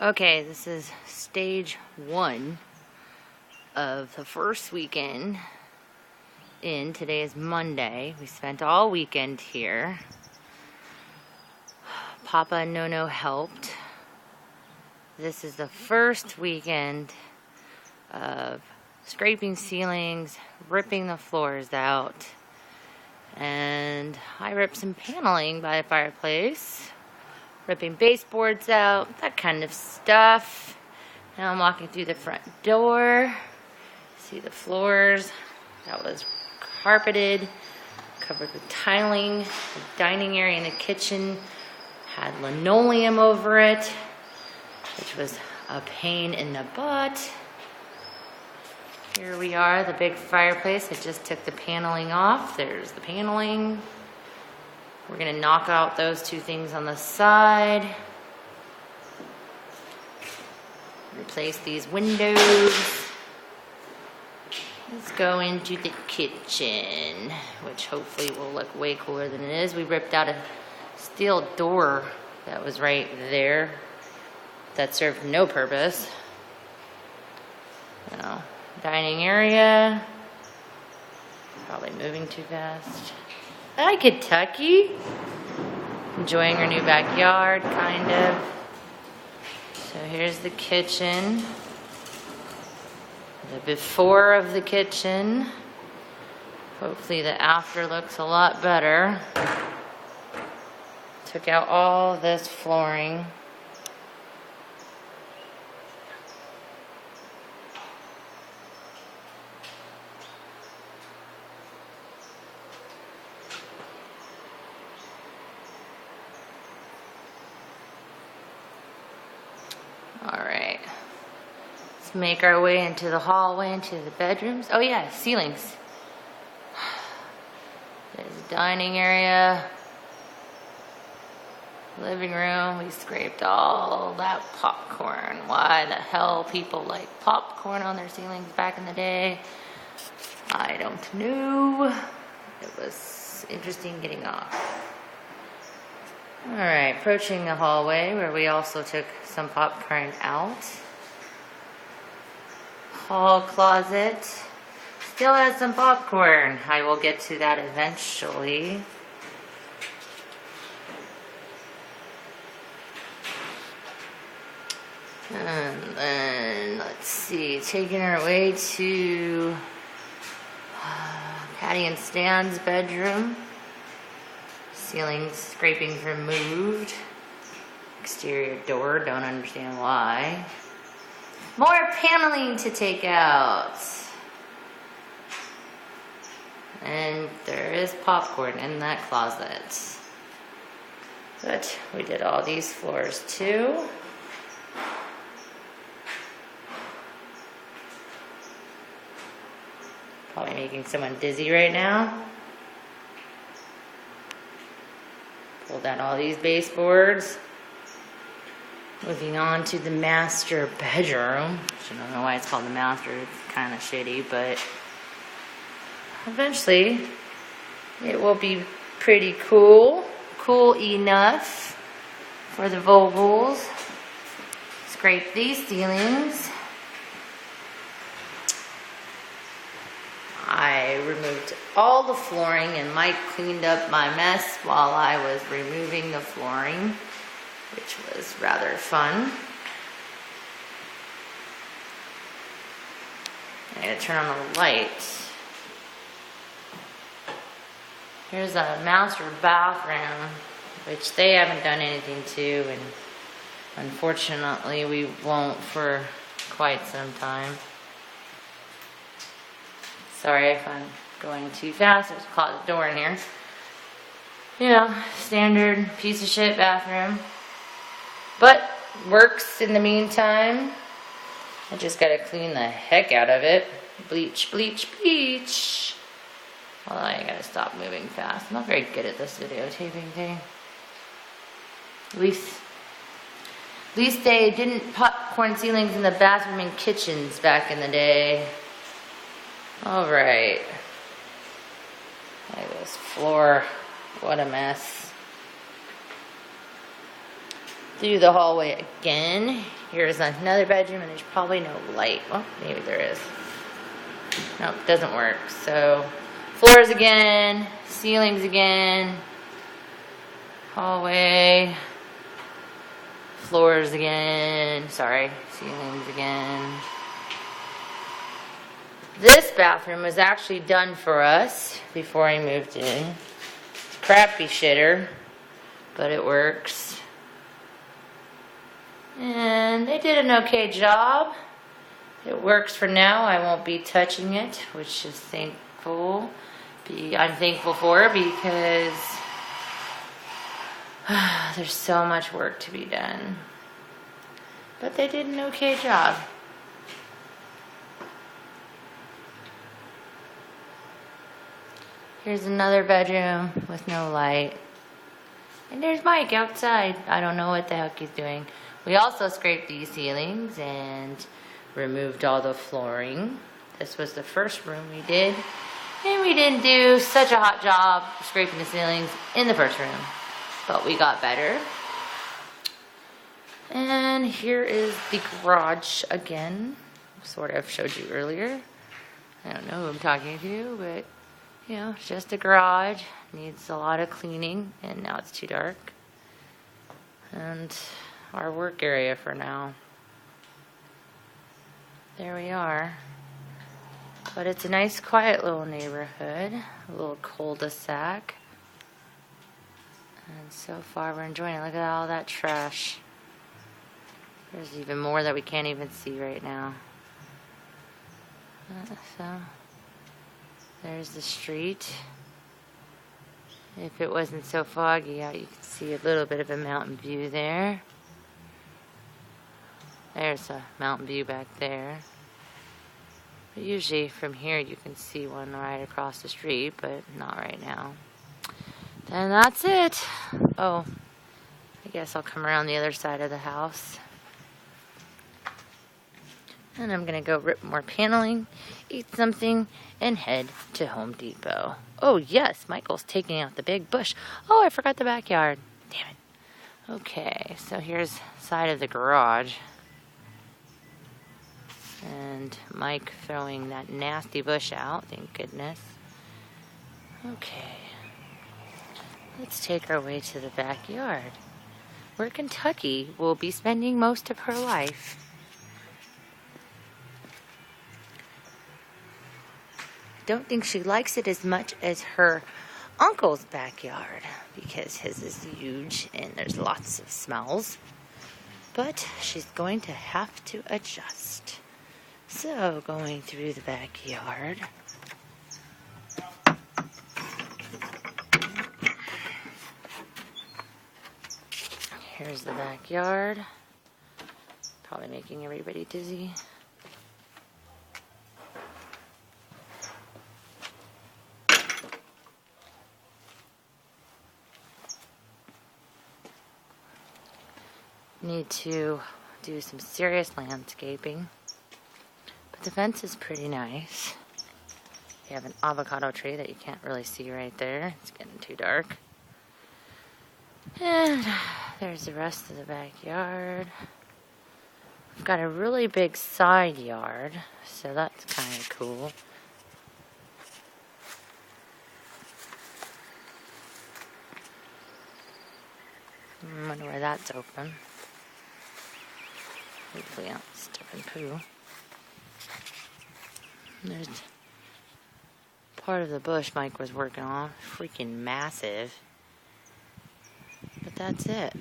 Okay, this is stage 1 of the first weekend in. Today is Monday. We spent all weekend here. Papa and Nono helped. This is the first weekend of scraping ceilings, ripping the floors out, and I ripped some paneling by the fireplace. Ripping baseboards out, that kind of stuff. Now I'm walking through the front door. See the floors. That was carpeted, covered with tiling. The dining area in the kitchen had linoleum over it, which was a pain in the butt. Here we are, the big fireplace. I just took the paneling off. There's the paneling. We're gonna knock out those two things on the side. Replace these windows. Let's go into the kitchen, which hopefully will look way cooler than it is. We ripped out a steel door that was right there that served no purpose. Now, dining area. Probably moving too fast. Hi, Kentucky. Enjoying our new backyard, kind of. So here's the kitchen. The before of the kitchen. Hopefully the after looks a lot better. Took out all this flooring. Alright, let's make our way into the hallway, into the bedrooms. Oh yeah, ceilings. There's a dining area, living room. We scraped all that popcorn. Why the hell people like popcorn on their ceilings back in the day, I don't know. It was interesting getting off. Alright, approaching the hallway where we also took some popcorn out. Hall closet. Still has some popcorn. I will get to that eventually. And then, let's see, taking our way to Patty and Stan's bedroom. Ceiling scrapings removed. Exterior door, don't understand why. More paneling to take out. And there is popcorn in that closet. But we did all these floors too. Probably making someone dizzy right now. Pulled out all these baseboards. Moving on to the master bedroom. I don't know why it's called the master. It's kind of shitty, but eventually it will be pretty cool. Cool enough for the Vogels. Scrape these ceilings. I removed all the flooring and Mike cleaned up my mess while I was removing the flooring, which was rather fun. I gotta turn on the light. Here's a master bathroom, which they haven't done anything to, and unfortunately we won't for quite some time. Sorry if I'm going too fast. There's a closet door in here. You know, standard piece of shit bathroom. But works in the meantime. I just gotta clean the heck out of it. Bleach, bleach, bleach. Well, I gotta stop moving fast. I'm not very good at this videotaping thing. At least they didn't popcorn ceilings in the bathroom and kitchens back in the day. Alright. Look at this floor. What a mess. through the hallway again. Here's another bedroom, and there's probably no light. Well, maybe there is. Nope, doesn't work. So, floors again, ceilings again, hallway, floors again, sorry, ceilings again. This bathroom was actually done for us before I moved in. It's crappy shitter, but it works. And they did an okay job. It works for now. I won't be touching it, which is thankful. I'm thankful for, because there's so much work to be done. But they did an okay job. Here's another bedroom with no light. And there's Mike outside. I don't know what the heck he's doing. We also scraped these ceilings and removed all the flooring. This was the first room we did. And we didn't do such a hot job scraping the ceilings in the first room. But we got better. And here is the garage again. Sort of showed you earlier. I don't know who I'm talking to, but you know, it's just a garage. Needs a lot of cleaning, and now it's too dark. And our work area for now. There we are. But it's a nice, quiet little neighborhood. A little cul-de-sac. And so far we're enjoying it. Look at all that trash. There's even more that we can't even see right now. So, there's the street. If it wasn't so foggy out, you could see a little bit of a mountain view there. There's a mountain view back there. But usually from here you can see one right across the street, but not right now. Then that's it. Oh, I guess I'll come around the other side of the house. And I'm going to go rip more paneling, eat something, and head to Home Depot. Oh yes, Michael's taking out the big bush. Oh, I forgot the backyard. Damn it. Okay, so here's the side of the garage. And Mike throwing that nasty bush out, thank goodness. Okay. Let's take our way to the backyard, where Kentucky will be spending most of her life. Don't think she likes it as much as her uncle's backyard, because his is huge and there's lots of smells. But she's going to have to adjust. So, going through the backyard. Here's the backyard. Probably making everybody dizzy. Need to do some serious landscaping. But the fence is pretty nice. You have an avocado tree that you can't really see right there. It's getting too dark. And there's the rest of the backyard. I've got a really big side yard, so that's kind of cool. I wonder where that's open. Hopefully I don't step in poo. And there's part of the bush Mike was working on. Freaking massive. But that's it.